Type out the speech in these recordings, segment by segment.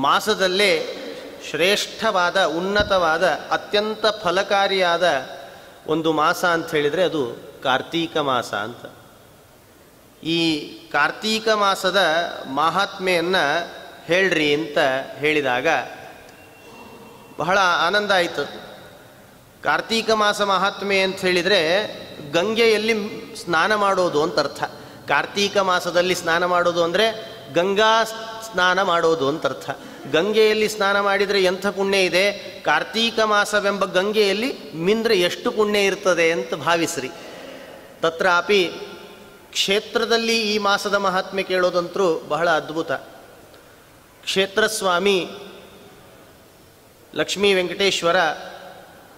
ಮಾಸದಲ್ಲೇ ಶ್ರೇಷ್ಠವಾದ ಉನ್ನತವಾದ ಅತ್ಯಂತ ಫಲಕಾರಿಯಾದ ಒಂದು ಮಾಸ ಅಂತ ಹೇಳಿದರೆ ಅದು ಕಾರ್ತೀಕ ಮಾಸ ಅಂತ. ಈ ಕಾರ್ತೀಕ ಮಾಸದ ಮಹಾತ್ಮೆಯನ್ನು ಹೇಳ್ರಿ ಅಂತ ಹೇಳಿದಾಗ ಬಹಳ ಆನಂದ ಆಯಿತು. ಕಾರ್ತೀಕ ಮಾಸ ಮಹಾತ್ಮೆ ಅಂತ ಹೇಳಿದರೆ ಗಂಗೆಯಲ್ಲಿ ಸ್ನಾನ ಮಾಡೋದು ಅಂತ ಅರ್ಥ. ಕಾರ್ತೀಕ ಮಾಸದಲ್ಲಿ ಸ್ನಾನ ಮಾಡೋದು ಅಂದರೆ ಗಂಗಾ ಸ್ನಾನ ಮಾಡೋದು ಅಂತ ಅರ್ಥ. ಗಂಗೆಯಲ್ಲಿ ಸ್ನಾನ ಮಾಡಿದರೆ ಎಂಥ ಪುಣ್ಯ ಇದೆ, ಕಾರ್ತೀಕ ಮಾಸವೆಂಬ ಗಂಗೆಯಲ್ಲಿ ಮಿಂದ್ರೆ ಎಷ್ಟು ಪುಣ್ಯ ಇರ್ತದೆ ಅಂತ ಭಾವಿಸ್ರಿ. ತತ್ರಾಪಿ ಕ್ಷೇತ್ರದಲ್ಲಿ ಈ ಮಾಸದ ಮಹಾತ್ಮೆ ಕೇಳೋದಂತರೂ ಬಹಳ ಅದ್ಭುತ. ಕ್ಷೇತ್ರಸ್ವಾಮಿ ಲಕ್ಷ್ಮೀ ವೆಂಕಟೇಶ್ವರ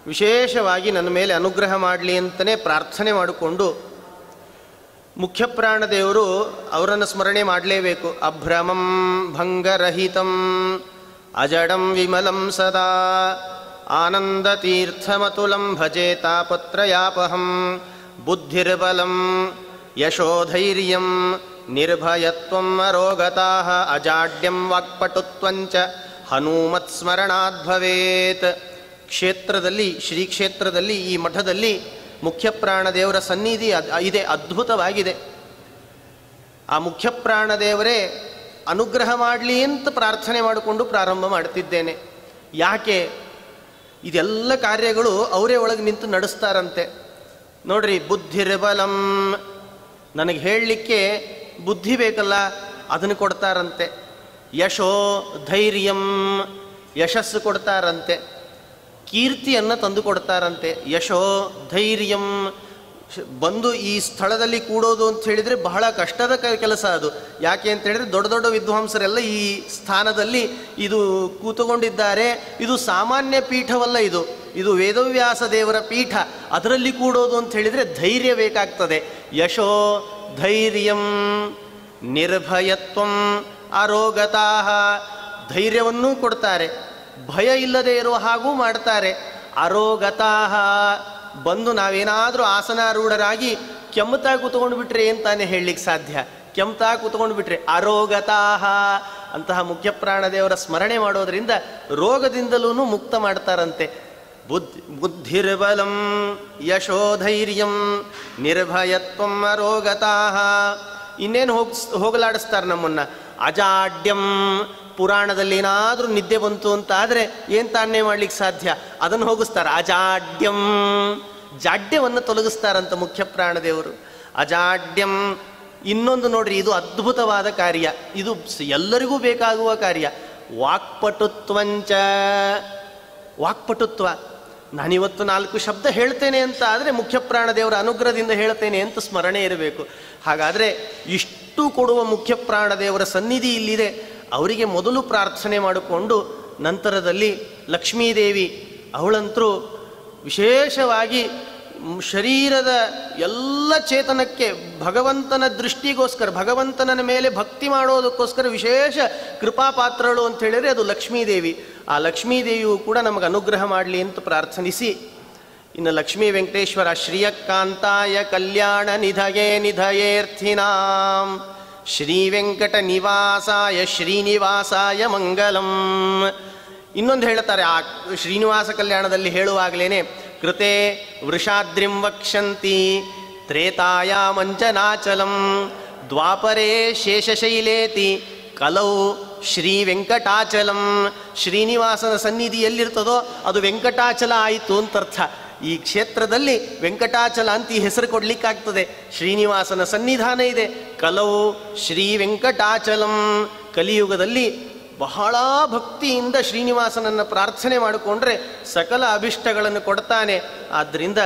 ವಿಶೇಷವಾಗಿ ನನ್ನ ಮೇಲೆ ಅನುಗ್ರಹ ಮಾಡಲಿ ಅಂತಲೇ ಪ್ರಾರ್ಥನೆ ಮಾಡಿಕೊಂಡು, ಮುಖ್ಯಪ್ರಾಣದೇವರು ಅವರನ್ನು ಸ್ಮರಣೆ ಮಾಡಲೇಬೇಕು. ಅಭ್ರಮಂ ಭಂಗರಹಿತಂ ಅಜಡಂ ವಿಮಲಂ ಸದಾ ಆನಂದತೀರ್ಥಮತುಲಂ ಭಜೆ ತಾಪತ್ರಯಾಪಹಂ ಬುದ್ಧಿರ್ಬಲಂ ಯಶೋಧೈರ್ಯಂ ನಿರ್ಭಯತ್ವಂ ಅರೋಗತಾಃ ಅಜಾಡ್ಯಂ ವಾಕ್ಪಟುತ್ವಂಚ ಹನುಮತ್ಸ್ಮರಣಾದ್ ಭವೇತ್. ಕ್ಷೇತ್ರದಲ್ಲಿ, ಶ್ರೀ ಕ್ಷೇತ್ರದಲ್ಲಿ, ಈ ಮಠದಲ್ಲಿ ಮುಖ್ಯಪ್ರಾಣದೇವರ ಸನ್ನಿಧಿ ಇದೆ, ಅದ್ಭುತವಾಗಿದೆ. ಆ ಮುಖ್ಯಪ್ರಾಣದೇವರೇ ಅನುಗ್ರಹ ಮಾಡಲಿ ಅಂತ ಪ್ರಾರ್ಥನೆ ಮಾಡಿಕೊಂಡು ಪ್ರಾರಂಭ ಮಾಡ್ತಿದ್ದೇನೆ. ಯಾಕೆ? ಇದೆಲ್ಲ ಕಾರ್ಯಗಳು ಅವರೇ ಒಳಗೆ ನಿಂತು ನಡೆಸ್ತಾರಂತೆ. ನೋಡ್ರಿ, ಬುದ್ಧಿರ್ಬಲಂ, ನನಗೆ ಹೇಳಲಿಕ್ಕೆ ಬುದ್ಧಿ ಬೇಕಲ್ಲ, ಅದನ್ನು ಕೊಡ್ತಾರಂತೆ. ಯಶೋ ಧೈರ್ಯಂ, ಯಶಸ್ಸು ಕೊಡ್ತಾರಂತೆ. ಕೀರ್ತಿಯನ್ನು ತಂದು ಕೊಡ್ತಾರಂತೆ. ಯಶೋ ಧೈರ್ಯಂ, ಬಂದು ಈ ಸ್ಥಳದಲ್ಲಿ ಕೂಡೋದು ಅಂತ ಹೇಳಿದರೆ ಬಹಳ ಕಷ್ಟದ ಕೆಲಸ ಅದು. ಯಾಕೆ ಅಂತ ಹೇಳಿದ್ರೆ ದೊಡ್ಡ ದೊಡ್ಡ ವಿದ್ವಾಂಸರೆಲ್ಲ ಈ ಸ್ಥಾನದಲ್ಲಿ ಇದು ಕೂತುಕೊಂಡಿದ್ದಾರೆ. ಇದು ಸಾಮಾನ್ಯ ಪೀಠವಲ್ಲ, ಇದು ವೇದವ್ಯಾಸ ದೇವರ ಪೀಠ. ಅದರಲ್ಲಿ ಕೂಡೋದು ಅಂತ ಹೇಳಿದರೆ ಧೈರ್ಯ ಬೇಕಾಗ್ತದೆ. ಯಶೋ ಧೈರ್ಯಂ ನಿರ್ಭಯತ್ವಂ ಅರೋಗತಾಃ, ಧೈರ್ಯವನ್ನೂ ಕೊಡ್ತಾರೆ, ಭಯ ಇಲ್ಲದೆ ಇರುವ ಹಾಗೂ ಮಾಡ್ತಾರೆ. ಅರೋಗತಾಃ, ಬಂದು ನಾವೇನಾದರೂ ಆಸನಾರೂಢರಾಗಿ ಕೆಮ್ಮತಾ ಕೂತ್ಕೊಂಡು ಬಿಟ್ರೆ ಏನು ತಾನೇ ಹೇಳಲಿಕ್ಕೆ ಸಾಧ್ಯ? ಕೆಮ್ತಾ ಕೂತ್ಕೊಂಡು ಬಿಟ್ರೆ ಅರೋಗತಾಃ, ಅಂತಹ ಮುಖ್ಯಪ್ರಾಣದೇವರ ಸ್ಮರಣೆ ಮಾಡೋದರಿಂದ ರೋಗದಿಂದಲೂ ಮುಕ್ತ ಮಾಡ್ತಾರಂತೆ. ಬುದ್ಧಿರ್ಬಲಂ ಯಶೋಧೈರ್ಯಂ ನಿರ್ಭಯತ್ವಂ ಅರೋಗತಾಃ. ಇನ್ನೇನು ಹೋಗಲಾಡಿಸ್ತಾರೆ ನಮ್ಮನ್ನು. ಅಜಾಡ್ಯಂ, ಪುರಾಣದಲ್ಲಿ ಏನಾದರೂ ನಿದ್ದೆ ಬಂತು ಅಂತ ಆದರೆ ಏನು ತಾನೇ ಮಾಡ್ಲಿಕ್ಕೆ ಸಾಧ್ಯ? ಅದನ್ನು ಹೋಗಿಸ್ತಾರೆ. ಅಜಾಡ್ಯಂ, ಜಾಡ್ಯವನ್ನು ತೊಲಗಿಸ್ತಾರಂತ ಮುಖ್ಯಪ್ರಾಣದೇವರು. ಅಜಾಡ್ಯಂ. ಇನ್ನೊಂದು ನೋಡ್ರಿ, ಇದು ಅದ್ಭುತವಾದ ಕಾರ್ಯ, ಇದು ಎಲ್ಲರಿಗೂ ಬೇಕಾಗುವ ಕಾರ್ಯ. ವಾಕ್ಪಟುತ್ವಂಚ, ವಾಕ್ಪಟುತ್ವ. ನಾನಿವತ್ತು 4 ಶಬ್ದ ಹೇಳ್ತೇನೆ ಅಂತ ಆದರೆ ಮುಖ್ಯಪ್ರಾಣದೇವರ ಅನುಗ್ರಹದಿಂದ ಹೇಳ್ತೇನೆ ಅಂತ ಸ್ಮರಣೆ ಇರಬೇಕು. ಹಾಗಾದರೆ ಇಷ್ಟು ಕೊಡುವ ಮುಖ್ಯಪ್ರಾಣದೇವರ ಸನ್ನಿಧಿ ಇಲ್ಲಿದೆ. ಅವರಿಗೆ ಮೊದಲು ಪ್ರಾರ್ಥನೆ ಮಾಡಿಕೊಂಡು ನಂತರದಲ್ಲಿ ಲಕ್ಷ್ಮೀದೇವಿ, ಅವಳಂತರೂ ವಿಶೇಷವಾಗಿ ಶರೀರದ ಎಲ್ಲ ಚೇತನಕ್ಕೆ ಭಗವಂತನ ದೃಷ್ಟಿಗೋಸ್ಕರ, ಭಗವಂತನ ಮೇಲೆ ಭಕ್ತಿ ಮಾಡೋದಕ್ಕೋಸ್ಕರ ವಿಶೇಷ ಕೃಪಾಪಾತ್ರಳು ಅಂತ ಹೇಳಿದರೆ ಅದು ಲಕ್ಷ್ಮೀದೇವಿ. ಆ ಲಕ್ಷ್ಮೀದೇವಿಯು ಕೂಡ ನಮಗೆ ಅನುಗ್ರಹ ಮಾಡಲಿ ಅಂತ ಪ್ರಾರ್ಥನಿಸಿ, ಇನ್ನು ಲಕ್ಷ್ಮೀ ವೆಂಕಟೇಶ್ವರ ಶ್ರೀಯಕಾಂತಾಯ ಕಲ್ಯಾಣ ನಿಧಯೇ ನಿಧಯೇರ್ಥಿನಾಂ ಶ್ರೀ ವೆಂಕಟ ನಿವಾಸಾಯ ಶ್ರೀನಿವಾಸಾಯ ಮಂಗಲಂ. ಇನ್ನೊಂದು ಹೇಳ್ತಾರೆ ಆ ಶ್ರೀನಿವಾಸ ಕಲ್ಯಾಣದಲ್ಲಿ ಹೇಳುವಾಗಲೇ, ಕೃತೆ ವೃಷಾದ್ರಿಂ ವಕ್ಷಂತಿ ತ್ರೇತಾಯಾಮಂಜನಾಚಲಂ ದ್ವಾಪರೇ ಶೇಷಶೈಲೇತಿ ಕಲೌ ಶ್ರೀ ವೆಂಕಟಾಚಲಂ. ಶ್ರೀನಿವಾಸನ ಸನ್ನಿಧಿ ಎಲ್ಲಿರ್ತದೋ ಅದು ವೆಂಕಟಾಚಲ ಆಯಿತು ಅಂತರ್ಥ. ಈ ಕ್ಷೇತ್ರದಲ್ಲಿ ವೆಂಕಟಾಚಲ ಅಂತ ಈ ಹೆಸರು ಕೊಡಲಿಕ್ಕಾಗ್ತದೆ. ಶ್ರೀನಿವಾಸನ ಸನ್ನಿಧಾನ ಇದೆ. ಕಲೌ ಶ್ರೀ ವೆಂಕಟಾಚಲಂ. ಕಲಿಯುಗದಲ್ಲಿ ಬಹಳ ಭಕ್ತಿಯಿಂದ ಶ್ರೀನಿವಾಸನನ್ನು ಪ್ರಾರ್ಥನೆ ಮಾಡಿಕೊಂಡ್ರೆ ಸಕಲ ಅಭಿಷ್ಟಗಳನ್ನು ಕೊಡ್ತಾನೆ. ಆದ್ದರಿಂದ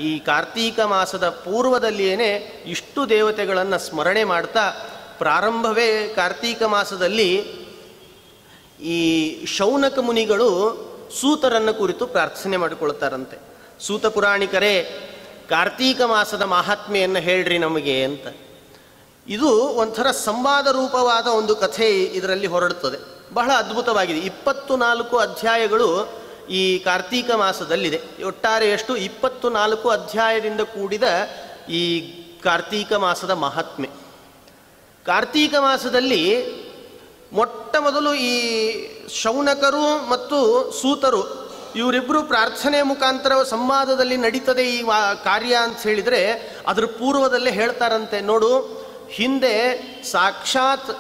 ಈ ಕಾರ್ತೀಕ ಮಾಸದ ಪೂರ್ವದಲ್ಲಿಯೇ ಇಷ್ಟು ದೇವತೆಗಳನ್ನು ಸ್ಮರಣೆ ಮಾಡ್ತಾ ಪ್ರಾರಂಭವೇ ಕಾರ್ತೀಕ ಮಾಸದಲ್ಲಿ ಈ ಶೌನಕ ಮುನಿಗಳು ಸೂತರನ್ನು ಕುರಿತು ಪ್ರಾರ್ಥನೆ ಮಾಡಿಕೊಳ್ತಾರಂತೆ. ಸೂತ ಪುರಾಣಿಕರೇ, ಕಾರ್ತೀಕ ಮಾಸದ ಮಹಾತ್ಮೆಯನ್ನು ಹೇಳ್ರಿ ನಮಗೆ ಅಂತ. ಇದು ಒಂಥರ ಸಂವಾದ ರೂಪವಾದ ಒಂದು ಕಥೆ ಇದರಲ್ಲಿ ಹೊರಡುತ್ತದೆ. ಬಹಳ ಅದ್ಭುತವಾಗಿದೆ. 24 ಅಧ್ಯಾಯಗಳು ಈ ಕಾರ್ತೀಕ ಮಾಸದಲ್ಲಿದೆ. ಒಟ್ಟಾರೆ ಎಷ್ಟು 24 ಅಧ್ಯಾಯದಿಂದ ಕೂಡಿದ ಈ ಕಾರ್ತೀಕ ಮಾಸದ ಮಹಾತ್ಮೆ. ಕಾರ್ತೀಕ ಮಾಸದಲ್ಲಿ ಮೊಟ್ಟ ಮೊದಲು ಈ ಶೌನಕರು ಮತ್ತು ಸೂತರು ಇವರಿಬ್ಬರು ಪ್ರಾರ್ಥನೆ ಮುಖಾಂತರ ಸಂವಾದದಲ್ಲಿ ನಡೀತದೆ ಈ ಕಾರ್ಯ ಅಂತ ಹೇಳಿದರೆ ಅದರ ಪೂರ್ವದಲ್ಲೇ ಹೇಳ್ತಾರಂತೆ. ನೋಡು, ಹಿಂದೆ ಸಾಕ್ಷಾತ್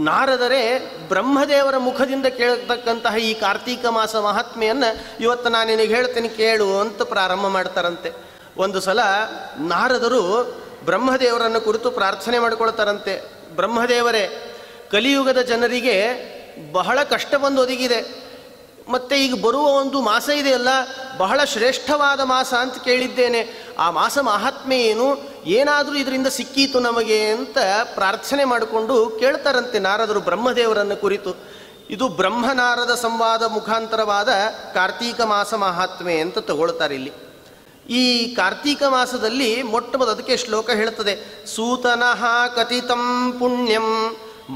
ನಾರದರೇ ಬ್ರಹ್ಮದೇವರ ಮುಖದಿಂದ ಕೇಳತಕ್ಕಂತಹ ಈ ಕಾರ್ತೀಕ ಮಾಸ ಮಹಾತ್ಮೆಯನ್ನು ಇವತ್ತು ನಾನು ನಿನಗೆ ಹೇಳ್ತೀನಿ ಕೇಳು ಅಂತ ಪ್ರಾರಂಭ ಮಾಡ್ತಾರಂತೆ. ಒಂದು ಸಲ ನಾರದರು ಬ್ರಹ್ಮದೇವರನ್ನು ಕುರಿತು ಪ್ರಾರ್ಥನೆ ಮಾಡಿಕೊಳ್ತಾರಂತೆ. ಬ್ರಹ್ಮದೇವರೇ, ಕಲಿಯುಗದ ಜನರಿಗೆ ಬಹಳ ಕಷ್ಟ ಬಂದು ಒದಗಿದೆ, ಮತ್ತು ಈಗ ಬರುವ ಒಂದು ಮಾಸ ಇದೆಯಲ್ಲ ಬಹಳ ಶ್ರೇಷ್ಠವಾದ ಮಾಸ ಅಂತ ಕೇಳಿದ್ದೇನೆ, ಆ ಮಾಸ ಮಹಾತ್ಮೆ ಏನು, ಏನಾದರೂ ಇದರಿಂದ ಸಿಕ್ಕೀತು ನಮಗೆ ಅಂತ ಪ್ರಾರ್ಥನೆ ಮಾಡಿಕೊಂಡು ಕೇಳ್ತಾರಂತೆ ನಾರದರು ಬ್ರಹ್ಮದೇವರನ್ನು ಕುರಿತು. ಇದು ಬ್ರಹ್ಮನಾರದ ಸಂವಾದ ಮುಖಾಂತರವಾದ ಕಾರ್ತೀಕ ಮಾಸ ಮಹಾತ್ಮೆ ಅಂತ ತಗೊಳ್ತಾರೆ ಇಲ್ಲಿ. ಈ ಕಾರ್ತೀಕ ಮಾಸದಲ್ಲಿ ಮೊಟ್ಟ ಮೊದಲು ಅದಕ್ಕೆ ಶ್ಲೋಕ ಹೇಳ್ತದೆ, ಸೂತನಃ ಕಥಿತಂ ಪುಣ್ಯಂ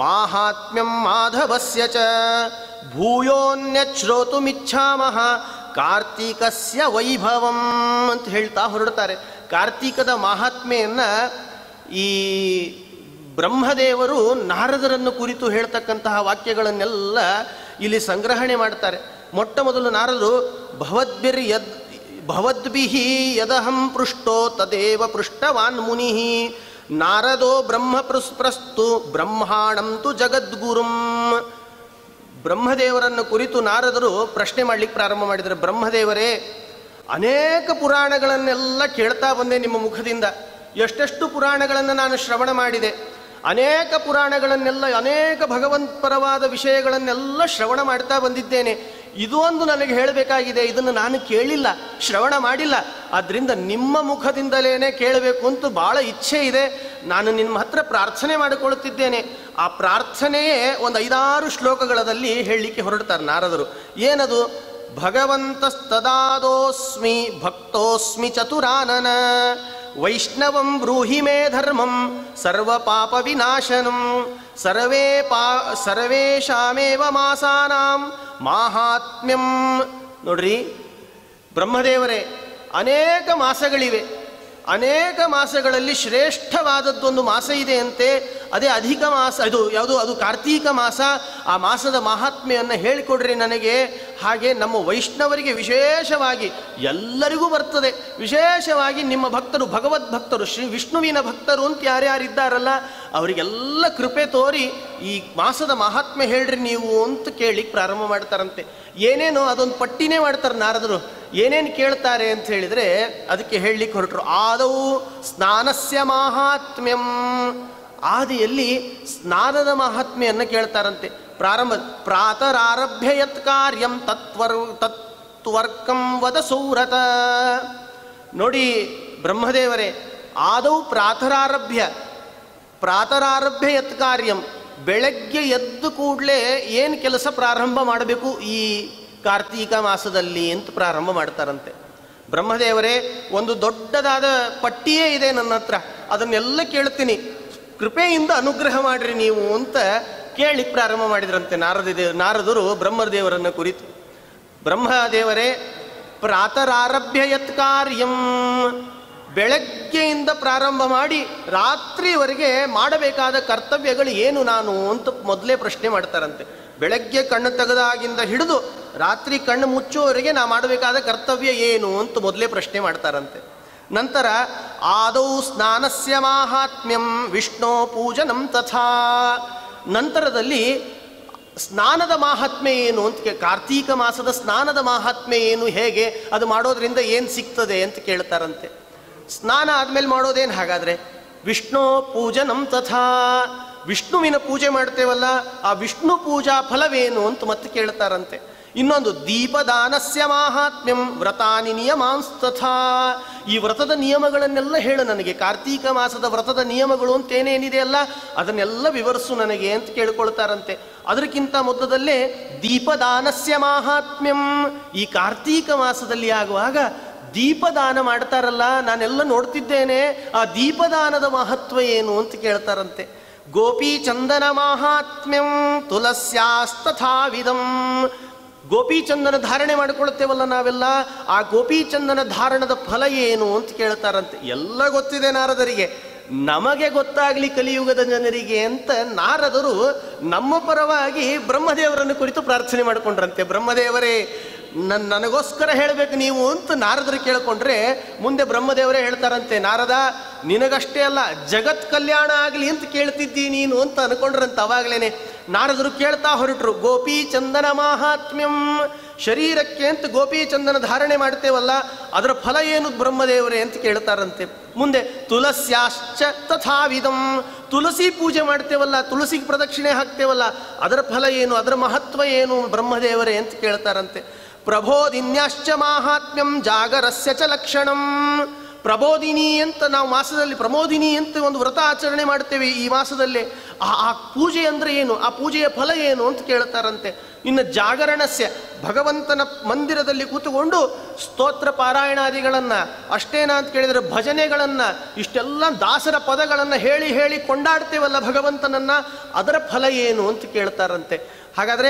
ಮಾಹಾತ್ಮ್ಯಂ ಮಾಧವಸ್ಯ ಚ ಭೂಯೋನ್ಯಶ್ರೋತುಮಿಚ್ಛಾಮಃ ಕಾರ್ತೀಕಸ್ಯ ವೈಭವಂ ಅಂತ ಹೇಳ್ತಾ ಹೊರಡ್ತಾರೆ. ಕಾರ್ತೀಕದ ಮಹಾತ್ಮೆಯನ್ನು ಈ ಬ್ರಹ್ಮದೇವರು ನಾರದರನ್ನು ಕುರಿತು ಹೇಳ್ತಕ್ಕಂತಹ ವಾಕ್ಯಗಳನ್ನೆಲ್ಲ ಇಲ್ಲಿ ಸಂಗ್ರಹಣೆ ಮಾಡ್ತಾರೆ. ಮೊಟ್ಟ ಮೊದಲು ನಾರದರು ಭವದ್ಭಿಃ ಯದಹಂ ಪೃಷ್ಟೋ ತದೇವ ಪೃಷ್ಟವಾನ್ ಮುನಿಃ ನಾರದೋ ಬ್ರಹ್ಮ ಪ್ರಸ್ತು ಬ್ರಹ್ಮಾಣಂ ತು ಜಗದ್ಗುರುಂ. ಬ್ರಹ್ಮದೇವರನ್ನು ಕುರಿತು ನಾರದರು ಪ್ರಶ್ನೆ ಮಾಡಲಿಕ್ಕೆ ಪ್ರಾರಂಭ ಮಾಡಿದರೆ, ಬ್ರಹ್ಮದೇವರೇ, ಅನೇಕ ಪುರಾಣಗಳನ್ನೆಲ್ಲ ಕೇಳ್ತಾ ಬಂದೆ ನಿಮ್ಮ ಮುಖದಿಂದ, ಎಷ್ಟೆಷ್ಟು ಪುರಾಣಗಳನ್ನು ನಾನು ಶ್ರವಣ ಮಾಡಿದೆ, ಅನೇಕ ಪುರಾಣಗಳನ್ನೆಲ್ಲ ಅನೇಕ ಭಗವಂತಪರವಾದ ವಿಷಯಗಳನ್ನೆಲ್ಲ ಶ್ರವಣ ಮಾಡ್ತಾ ಬಂದಿದ್ದೇನೆ. ಇದು ಒಂದು ನನಗೆ ಹೇಳಬೇಕಾಗಿದೆ, ಇದನ್ನು ನಾನು ಕೇಳಿಲ್ಲ, ಶ್ರವಣ ಮಾಡಿಲ್ಲ, ಆದ್ದರಿಂದ ನಿಮ್ಮ ಮುಖದಿಂದಲೇ ಕೇಳಬೇಕು ಅಂತ ಭಾಳ ಇಚ್ಛೆ ಇದೆ. ನಾನು ನಿಮ್ಮ ಹತ್ರ ಪ್ರಾರ್ಥನೆ ಮಾಡಿಕೊಳ್ಳುತ್ತಿದ್ದೇನೆ. ಆ ಪ್ರಾರ್ಥನೆಯೇ ಒಂದು 5-6 ಶ್ಲೋಕಗಳಲ್ಲಿ ಹೇಳಲಿಕ್ಕೆ ಹೊರಡ್ತಾರೆ ನಾರದರು. ಏನದು? ಭಗವಂತಸ್ತದಾದೋಸ್ಮಿ ಭಕ್ತೋಸ್ಮಿ ಚತುರಾನನ ವೈಷ್ಣವಂ ಬ್ರೂಹಿ ಮೇ ಧರ್ಮಂ ಸರ್ವ ಪಾಪ ವಿನಾಶನಂ ಸರ್ವೇಷಾಮೇವ ಮಾಸಾನಾಂ ಮಾಹಾತ್ಮ್ಯಂ. ನೋಡ್ರಿ ಬ್ರಹ್ಮದೇವರೇ, ಅನೇಕ ಮಾಸಗಳಿವೆ, ಅನೇಕ ಮಾಸಗಳಲ್ಲಿ ಶ್ರೇಷ್ಠವಾದದ್ದೊಂದು ಮಾಸ ಇದೆ ಅಂತೆ, ಅದೇ ಅಧಿಕ ಮಾಸ. ಅದು ಕಾರ್ತೀಕ ಮಾಸ. ಆ ಮಾಸದ ಮಹಾತ್ಮೆಯನ್ನು ಹೇಳಿಕೊಡ್ರಿ ನನಗೆ. ಹಾಗೆ ನಮ್ಮ ವೈಷ್ಣವರಿಗೆ ವಿಶೇಷವಾಗಿ, ಎಲ್ಲರಿಗೂ ಬರ್ತದೆ, ವಿಶೇಷವಾಗಿ ನಿಮ್ಮ ಭಕ್ತರು, ಭಗವದ್ಭಕ್ತರು, ಶ್ರೀ ವಿಷ್ಣುವಿನ ಭಕ್ತರು ಅಂತ ಯಾರ್ಯಾರಿದ್ದಾರಲ್ಲ ಅವರಿಗೆಲ್ಲ ಕೃಪೆ ತೋರಿ ಈ ಮಾಸದ ಮಹಾತ್ಮೆ ಹೇಳ್ರಿ ನೀವು ಅಂತ ಕೇಳಲಿಕ್ಕೆ ಪ್ರಾರಂಭ ಮಾಡ್ತಾರಂತೆ. ಏನೇನೋ ಅದೊಂದು ಪಟ್ಟಿನೇ ಮಾಡ್ತಾರೆ ನಾರದರು. ಏನೇನು ಕೇಳ್ತಾರೆ ಅಂತ ಹೇಳಿದರೆ ಅದಕ್ಕೆ ಹೇಳಲಿಕ್ಕೆ ಹೊರಟರು. ಆದೌ ಸ್ನಾನಸ್ಯ ಮಾಹಾತ್ಮ್ಯಂ, ಆದಿಯಲ್ಲಿ ಸ್ನಾನದ ಮಹಾತ್ಮೆಯನ್ನು ಕೇಳ್ತಾರಂತೆ. ಪ್ರಾತರಾರಭ್ಯ ಯತ್ ಕಾರ್ಯಂ ತತ್ವರ್ಕಂ ವದ ಸೌರತ. ನೋಡಿ ಬ್ರಹ್ಮದೇವರೇ, ಆದೌ ಪ್ರಾತರಾರಭ್ಯ ಯತ್ ಕಾರ್ಯಂ, ಬೆಳಗ್ಗೆ ಎದ್ದು ಕೂಡಲೇ ಏನು ಕೆಲಸ ಪ್ರಾರಂಭ ಮಾಡಬೇಕು ಈ ಕಾರ್ತೀಕ ಮಾಸದಲ್ಲಿ ಅಂತ ಪ್ರಾರಂಭ ಮಾಡ್ತಾರಂತೆ. ಬ್ರಹ್ಮದೇವರೇ, ಒಂದು ದೊಡ್ಡದಾದ ಪಟ್ಟಿಯೇ ಇದೆ ನನ್ನ ಹತ್ರ, ಅದನ್ನೆಲ್ಲ ಕೇಳ್ತೀನಿ, ಕೃಪೆಯಿಂದ ಅನುಗ್ರಹ ಮಾಡಿರಿ ನೀವು ಅಂತ ಕೇಳಿ ಪ್ರಾರಂಭ ಮಾಡಿದ್ರಂತೆ ನಾರದರು ಬ್ರಹ್ಮದೇವರನ್ನು ಕುರಿತು. ಬ್ರಹ್ಮದೇವರೇ, ಪ್ರಾತರಾರಭ್ಯ ಯತ್ ಕಾರ್ಯಂ, ಬೆಳಗ್ಗೆಯಿಂದ ಪ್ರಾರಂಭ ಮಾಡಿ ರಾತ್ರಿವರೆಗೆ ಮಾಡಬೇಕಾದ ಕರ್ತವ್ಯಗಳು ಏನು ನಾನು ಅಂತ ಮೊದಲೇ ಪ್ರಶ್ನೆ ಮಾಡ್ತಾರಂತೆ. ಬೆಳಗ್ಗೆ ಕಣ್ಣು ತೆಗೆದಾಗಿಂದ ಹಿಡಿದು ರಾತ್ರಿ ಕಣ್ಣು ಮುಚ್ಚುವವರೆಗೆ ನಾ ಮಾಡಬೇಕಾದ ಕರ್ತವ್ಯ ಏನು ಅಂತ ಮೊದಲೇ ಪ್ರಶ್ನೆ ಮಾಡ್ತಾರಂತೆ. ನಂತರ ಆದೌ ಸ್ನಾನಸ್ಯ ಮಾಹಾತ್ಮ್ಯಂ ವಿಷ್ಣು ಪೂಜನಂ ತಥಾ, ನಂತರದಲ್ಲಿ ಸ್ನಾನದ ಮಹಾತ್ಮೆ ಏನು ಅಂತ ಕಾರ್ತೀಕ ಮಾಸದ ಸ್ನಾನದ ಮಹಾತ್ಮೆ ಏನು, ಹೇಗೆ ಅದು ಮಾಡೋದ್ರಿಂದ ಏನು ಸಿಗ್ತದೆ ಅಂತ ಕೇಳ್ತಾರಂತೆ. ಸ್ನಾನ ಆದಮೇಲೆ ಮಾಡೋದೇನು ಹಾಗಾದರೆ? ವಿಷ್ಣು ಪೂಜನಂ ತಥಾ, ವಿಷ್ಣುವಿನ ಪೂಜೆ ಮಾಡ್ತೇವಲ್ಲ ಆ ವಿಷ್ಣು ಪೂಜಾ ಫಲವೇನು ಅಂತ ಮತ್ತೆ ಕೇಳ್ತಾರಂತೆ. ಇನ್ನೊಂದು ದೀಪದಾನಸ್ಯ ಮಾಹಾತ್ಮ್ಯಂ ವ್ರತಾನಿ ನಿಯಮಾಂಸ್ತಥಾ, ಈ ವ್ರತದ ನಿಯಮಗಳನ್ನೆಲ್ಲ ಹೇಳು ನನಗೆ, ಕಾರ್ತೀಕ ಮಾಸದ ವ್ರತದ ನಿಯಮಗಳು ಅಂತ ಏನೇನಿದೆಯಲ್ಲ ಅದನ್ನೆಲ್ಲ ವಿವರಿಸು ನನಗೆ ಅಂತ ಕೇಳ್ಕೊಳ್ತಾರಂತೆ. ಅದಕ್ಕಿಂತ ಮೊದಲದಲ್ಲೇ ದೀಪದಾನಸ್ಯ ಮಾಹಾತ್ಮ್ಯಂ, ಈ ಕಾರ್ತೀಕ ಮಾಸದಲ್ಲಿ ಆಗುವಾಗ ದೀಪದಾನ ಮಾಡ್ತಾರಲ್ಲ ನಾನೆಲ್ಲ ನೋಡ್ತಿದ್ದೇನೆ, ಆ ದೀಪದಾನದ ಮಹತ್ವ ಏನು ಅಂತ ಕೇಳ್ತಾರಂತೆ. ಗೋಪಿ ಚಂದನ ಮಾಹಾತ್ಮ್ಯಂ ತುಲಸ್ಯಾಸ್ತಥಾವಿಧಂ, ಗೋಪಿಚಂದನ ಧಾರಣೆ ಮಾಡಿಕೊಳ್ತೇವಲ್ಲ ನಾವೆಲ್ಲ, ಆ ಗೋಪಿಚಂದನ ಧಾರಣದ ಫಲ ಏನು ಅಂತ ಕೇಳ್ತಾರಂತೆ. ಎಲ್ಲ ಗೊತ್ತಿದೆ ನಾರದರಿಗೆ, ನಮಗೆ ಗೊತ್ತಾಗ್ಲಿ ಕಲಿಯುಗದ ಜನರಿಗೆ ಅಂತ ನಾರದರು ನಮ್ಮ ಪರವಾಗಿ ಬ್ರಹ್ಮದೇವರನ್ನು ಕುರಿತು ಪ್ರಾರ್ಥನೆ ಮಾಡಿಕೊಂಡ್ರಂತೆ. ಬ್ರಹ್ಮದೇವರೇ ನನಗೋಸ್ಕರ ಹೇಳಬೇಕು ನೀವು ಅಂತ ನಾರದರು ಕೇಳಿಕೊಂಡ್ರೆ ಮುಂದೆ ಬ್ರಹ್ಮದೇವರೇ ಹೇಳ್ತಾರಂತೆ, ನಾರದ ನಿನಗಷ್ಟೇ ಅಲ್ಲ ಜಗತ್ ಕಲ್ಯಾಣ ಆಗಲಿ ಅಂತ ಕೇಳ್ತಿದ್ದಿ ನೀನು ಅಂತ ಅನ್ಕೊಂಡ್ರಂತ. ಅವಾಗಲೇನೆ ನಾರದರು ಕೇಳ್ತಾ ಹೊರಟರು, ಗೋಪಿ ಚಂದನ ಮಾಹಾತ್ಮ್ಯಂ, ಶರೀರಕ್ಕೆ ಅಂತ ಗೋಪಿ ಚಂದನ ಧಾರಣೆ ಮಾಡ್ತೇವಲ್ಲ ಅದರ ಫಲ ಏನು ಬ್ರಹ್ಮದೇವರೇ ಅಂತ ಕೇಳ್ತಾರಂತೆ. ಮುಂದೆ ತುಳಸ್ಯಾಶ್ಚ ತಥಾವಿಧಂ, ತುಳಸಿ ಪೂಜೆ ಮಾಡ್ತೇವಲ್ಲ, ತುಳಸಿಗೆ ಪ್ರದಕ್ಷಿಣೆ ಹಾಕ್ತೇವಲ್ಲ ಅದರ ಫಲ ಏನು, ಅದರ ಮಹತ್ವ ಏನು ಬ್ರಹ್ಮದೇವರೇ ಅಂತ ಕೇಳ್ತಾರಂತೆ. ಪ್ರಬೋಧಿನ್ಯಾಶ್ಚ ಮಾಹಾತ್ಮ್ಯಂ ಜಾಗರಸ್ಯ ಚ ಲಕ್ಷಣಂ, ಪ್ರಬೋಧಿನಿ ಅಂತ ನಾವು ಮಾಸದಲ್ಲಿ ಪ್ರಮೋದಿನಿ ಅಂತ ಒಂದು ವ್ರತ ಆಚರಣೆ ಮಾಡ್ತೇವೆ ಈ ಮಾಸದಲ್ಲಿ, ಆ ಪೂಜೆ ಅಂದರೆ ಏನು, ಆ ಪೂಜೆಯ ಫಲ ಏನು ಅಂತ ಕೇಳ್ತಾರಂತೆ. ಇನ್ನು ಜಾಗರಣಸ್ಯ, ಭಗವಂತನ ಮಂದಿರದಲ್ಲಿ ಕೂತುಕೊಂಡು ಸ್ತೋತ್ರ ಪಾರಾಯಣಾದಿಗಳನ್ನು, ಅಷ್ಟೇನಾ ಅಂತ ಕೇಳಿದರೆ ಭಜನೆಗಳನ್ನು, ಇಷ್ಟೆಲ್ಲ ದಾಸರ ಪದಗಳನ್ನು ಹೇಳಿ ಹೇಳಿ ಕೊಂಡಾಡ್ತೇವಲ್ಲ ಭಗವಂತನನ್ನು, ಅದರ ಫಲ ಏನು ಅಂತ ಕೇಳ್ತಾರಂತೆ. ಹಾಗಾದರೆ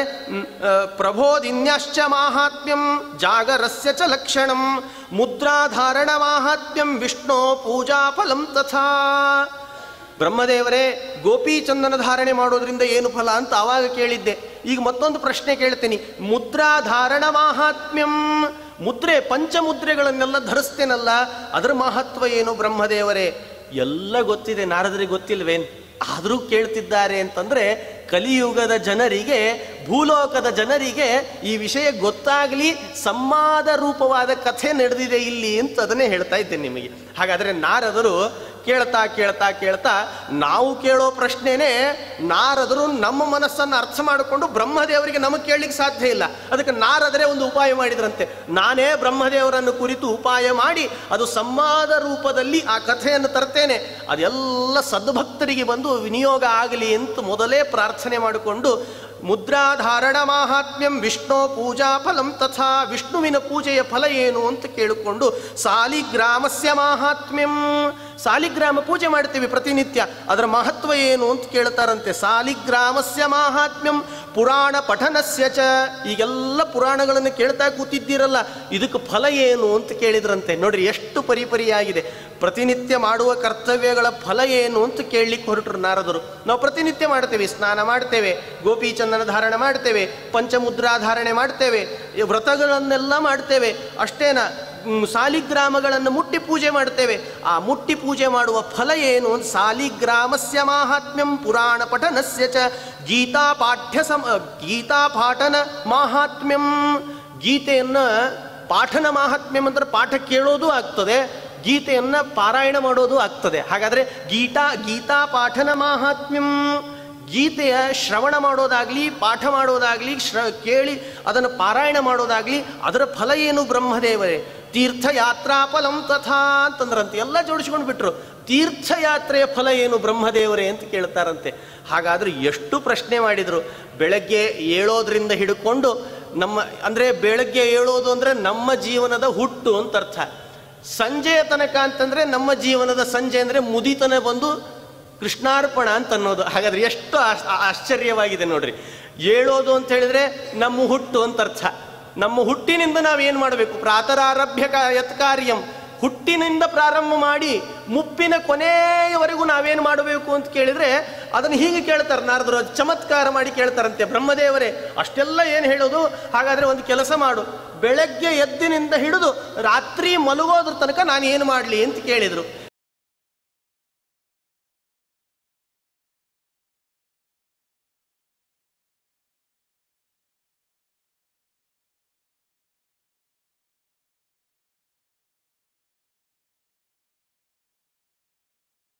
ಪ್ರಬೋಧಿನ್ಯಾಶ್ಚ ಮಾಹಾತ್ಮ್ಯಂ ಜಾಗರಸ್ಯ ಚ ಲಕ್ಷಣಂ ಮುದ್ರಾಧಾರಣ ಮಾಹಾತ್ಮ್ಯಂ ವಿಷ್ಣು ಪೂಜಾ ಫಲಂ ತಥಾ. ಬ್ರಹ್ಮದೇವರೇ ಗೋಪಿ ಚಂದನ ಧಾರಣೆ ಮಾಡೋದ್ರಿಂದ ಏನು ಫಲ ಅಂತ ಆವಾಗ ಕೇಳಿದ್ದೆ. ಈಗ ಮತ್ತೊಂದು ಪ್ರಶ್ನೆ ಕೇಳ್ತೀನಿ. ಮುದ್ರಾಧಾರಣ ಮಾಹಾತ್ಮ್ಯಂ, ಮುದ್ರೆ ಪಂಚಮುದ್ರೆಗಳನ್ನೆಲ್ಲ ಧರಿಸ್ತೇನಲ್ಲ ಅದರ ಮಹತ್ವ ಏನು ಬ್ರಹ್ಮದೇವರೇ? ಎಲ್ಲ ಗೊತ್ತಿದೆ, ನಾರದರಿಗೆ ಗೊತ್ತಿಲ್ವೇನು? ಆದರೂ ಕೇಳ್ತಿದ್ದಾರೆ ಅಂತಂದರೆ ಕಲಿಯುಗದ ಜನರಿಗೆ, ಭೂಲೋಕದ ಜನರಿಗೆ ಈ ವಿಷಯ ಗೊತ್ತಾಗಲಿ, ಸಂವಾದ ರೂಪವಾದ ಕಥೆ ನಡೆದಿದೆ ಇಲ್ಲಿ ಅಂತ ಅದನ್ನೇ ಹೇಳ್ತಾ ಇದ್ದೇನೆ ನಿಮಗೆ. ಹಾಗಾದರೆ ನಾರದರು ಕೇಳ್ತಾ ಕೇಳ್ತಾ ಕೇಳ್ತಾ ನಾವು ಕೇಳೋ ಪ್ರಶ್ನೆನೇ ನಾರದರು ನಮ್ಮ ಮನಸ್ಸನ್ನು ಅರ್ಥ ಮಾಡಿಕೊಂಡು ಬ್ರಹ್ಮದೇವರಿಗೆ ನಮಗೆ ಕೇಳಲಿಕ್ಕೆ ಸಾಧ್ಯ ಇಲ್ಲ. ಅದಕ್ಕೆ ನಾರದರೇ ಒಂದು ಉಪಾಯ ಮಾಡಿದ್ರಂತೆ. ನಾನೇ ಬ್ರಹ್ಮದೇವರನ್ನು ಕುರಿತು ಉಪಾಯ ಮಾಡಿ ಅದು ಸಂವಾದ ರೂಪದಲ್ಲಿ ಆ ಕಥೆಯನ್ನು ತರ್ತೇನೆ, ಅದೆಲ್ಲ ಸದ್ಭಕ್ತರಿಗೆ ಬಂದು ವಿನಿಯೋಗ ಆಗಲಿ ಅಂತ ಮೊದಲೇ ಪ್ರಾರ್ಥನೆ ಮಾಡಿಕೊಂಡು ಮುದ್ರಾಧಾರಣ ಮಾಹಾತ್ಮ್ಯಂ ವಿಷ್ಣು ಪೂಜಾ ಫಲಂ ತಥಾ, ವಿಷ್ಣುವಿನ ಪೂಜೆಯ ಫಲ ಏನು ಅಂತ ಕೇಳಿಕೊಂಡು ಸಾಲಿಗ್ರಾಮಸ್ಯ ಮಾಹಾತ್ಮ್ಯಂ, ಸಾಲಿಗ್ರಾಮ ಪೂಜೆ ಮಾಡ್ತೀವಿ ಪ್ರತಿನಿತ್ಯ, ಅದರ ಮಹತ್ವ ಏನು ಅಂತ ಕೇಳ್ತಾರಂತೆ. ಸಾಲಿಗ್ರಾಮಸ್ಯ ಮಾಹಾತ್ಮ್ಯಂ ಪುರಾಣ ಪಠನಸ್ಯ ಚ, ಈಗೆಲ್ಲ ಪುರಾಣಗಳನ್ನು ಕೇಳ್ತಾ ಕೂತಿದ್ದೀರಲ್ಲ ಇದಕ್ಕೆ ಫಲ ಏನು ಅಂತ ಕೇಳಿದ್ರಂತೆ. ನೋಡ್ರಿ ಎಷ್ಟು ಪರಿಪರಿಯಾಗಿದೆ. ಪ್ರತಿನಿತ್ಯ ಮಾಡುವ ಕರ್ತವ್ಯಗಳ ಫಲ ಏನು ಅಂತ ಕೇಳಲಿಕ್ಕೆ ಹೊರಟರು ನಾರದರು. ನಾವು ಪ್ರತಿನಿತ್ಯ ಮಾಡ್ತೇವೆ, ಸ್ನಾನ ಮಾಡ್ತೇವೆ, ಗೋಪಿ ಚಂದನ ಧಾರಣೆ ಮಾಡ್ತೇವೆ, ಪಂಚಮುದ್ರಾ ಧಾರಣೆ ಮಾಡ್ತೇವೆ, ವ್ರತಗಳನ್ನೆಲ್ಲ ಮಾಡ್ತೇವೆ, ಅಷ್ಟೇನಾ ಸಾಲಿಗ್ರಾಮಗಳನ್ನು ಮುಟ್ಟಿ ಪೂಜೆ ಮಾಡ್ತೇವೆ. ಆ ಮುಟ್ಟಿ ಪೂಜೆ ಮಾಡುವ ಫಲ ಏನು? ಸಾಲಿಗ್ರಾಮಸ್ಯ ಮಾಹಾತ್ಮ್ಯಂ ಪುರಾಣ ಪಠನಸ್ಯ ಚ ಗೀತಾ ಪಾಠನ ಮಾಹಾತ್ಮ್ಯಂ, ಗೀತೆಯನ್ನು ಪಾಠನ ಮಾಹಾತ್ಮ್ಯಂ ಅಂದರೆ ಪಾಠ ಕೇಳೋದು ಆಗ್ತದೆ, ಗೀತೆಯನ್ನು ಪಾರಾಯಣ ಮಾಡೋದು ಆಗ್ತದೆ. ಹಾಗಾದರೆ ಗೀತಾ ಪಾಠನ ಮಾಹಾತ್ಮ್ಯಂ, ಗೀತೆಯ ಶ್ರವಣ ಮಾಡೋದಾಗಲಿ ಪಾಠ ಮಾಡೋದಾಗಲಿ ಕೇಳಿ ಅದನ್ನು ಪಾರಾಯಣ ಮಾಡೋದಾಗಲಿ ಅದರ ಫಲ ಏನು ಬ್ರಹ್ಮದೇವರೇ? ತೀರ್ಥಯಾತ್ರಾ ಫಲಂ ತಥಾ ಅಂತಂದ್ರಂತೆ. ಎಲ್ಲ ಜೋಡಿಸ್ಕೊಂಡು ಬಿಟ್ರು. ತೀರ್ಥಯಾತ್ರೆಯ ಫಲ ಏನು ಬ್ರಹ್ಮದೇವರೇ ಅಂತ ಕೇಳ್ತಾರಂತೆ. ಹಾಗಾದರೆ ಎಷ್ಟು ಪ್ರಶ್ನೆ ಮಾಡಿದರು. ಬೆಳಗ್ಗೆ ಏಳೋದ್ರಿಂದ ಹಿಡ್ಕೊಂಡು ನಮ್ಮ ಅಂದರೆ ಬೆಳಗ್ಗೆ ಏಳೋದು ಅಂದರೆ ನಮ್ಮ ಜೀವನದ ಹುಟ್ಟು ಅಂತ ಅರ್ಥ. ಸಂಜೆಯ ತನಕ ಅಂತಂದರೆ ನಮ್ಮ ಜೀವನದ ಸಂಜೆ ಅಂದರೆ ಮುದಿತನ ಬಂದು ಕೃಷ್ಣಾರ್ಪಣ ಅಂತ ಅನ್ನೋದು. ಹಾಗಾದರೆ ಎಷ್ಟು ಆಶ್ಚರ್ಯವಾಗಿದೆ ನೋಡ್ರಿ. ಏಳೋದು ಅಂತ ಹೇಳಿದರೆ ನಮ್ಮ ಹುಟ್ಟು ಅಂತ ಅರ್ಥ. ನಮ್ಮ ಹುಟ್ಟಿನಿಂದ ನಾವೇನು ಮಾಡಬೇಕು? ಪ್ರಾತರಾರಭ್ಯ ಯತ್ ಕಾರ್ಯಂ, ಹುಟ್ಟಿನಿಂದ ಪ್ರಾರಂಭ ಮಾಡಿ ಮುಪ್ಪಿನ ಕೊನೆಯವರೆಗೂ ನಾವೇನು ಮಾಡಬೇಕು ಅಂತ ಕೇಳಿದರೆ ಅದನ್ನು ಹೀಗೆ ಕೇಳ್ತಾರೆ ನಾರದರು. ಚಮತ್ಕಾರ ಮಾಡಿ ಕೇಳ್ತಾರಂತೆ. ಬ್ರಹ್ಮದೇವರೇ ಅಷ್ಟೆಲ್ಲ ಏನು ಹೇಳೋದು? ಹಾಗಾದರೆ ಒಂದು ಕೆಲಸ ಮಾಡು, ಬೆಳಗ್ಗೆ ಎದ್ದಿನಿಂದ ಹಿಡಿದು ರಾತ್ರಿ ಮಲಗೋದ್ರ ತನಕ ನಾನು ಏನು ಮಾಡಲಿ ಅಂತ ಕೇಳಿದರು.